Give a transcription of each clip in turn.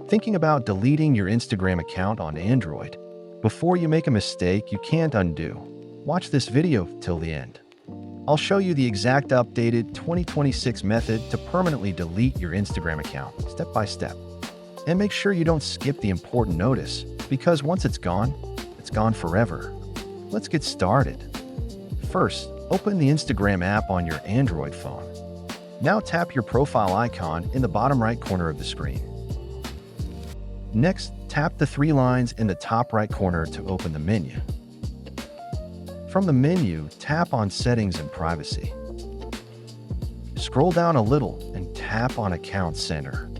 Thinking about deleting your Instagram account on Android? Before you make a mistake you can't undo, watch this video till the end. I'll show you the exact updated 2026 method to permanently delete your Instagram account, step by step. And make sure you don't skip the important notice, because once it's gone forever. Let's get started. First, open the Instagram app on your Android phone. Now tap your profile icon in the bottom right corner of the screen. Next, tap the three lines in the top right corner to open the menu. From the menu, tap on Settings and Privacy. Scroll down a little and tap on Account Center.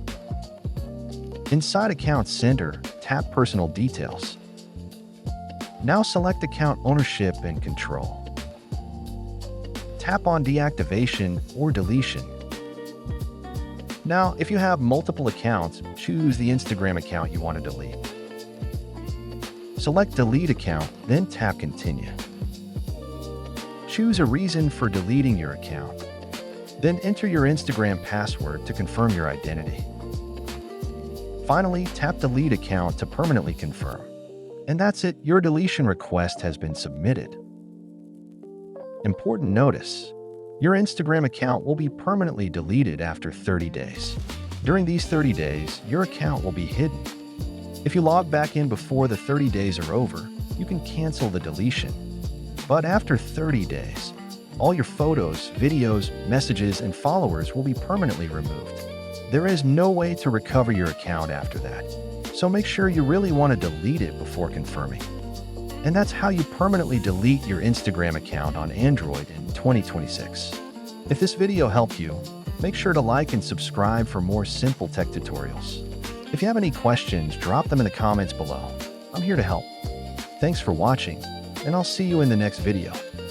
Inside Account Center, tap Personal Details. Now select Account Ownership and Control. Tap on Deactivation or Deletion. Now, if you have multiple accounts, choose the Instagram account you want to delete. Select Delete Account, then tap Continue. Choose a reason for deleting your account. Then enter your Instagram password to confirm your identity. Finally, tap Delete Account to permanently confirm. And that's it, your deletion request has been submitted. Important notice: your Instagram account will be permanently deleted after 30 days. During these 30 days, your account will be hidden. If you log back in before the 30 days are over, you can cancel the deletion. But after 30 days, all your photos, videos, messages, and followers will be permanently removed. There is no way to recover your account after that, so make sure you really want to delete it before confirming. And that's how you permanently delete your Instagram account on Android in 2026. If this video helped you, make sure to like and subscribe for more simple tech tutorials. If you have any questions, drop them in the comments below. I'm here to help. Thanks for watching, and I'll see you in the next video.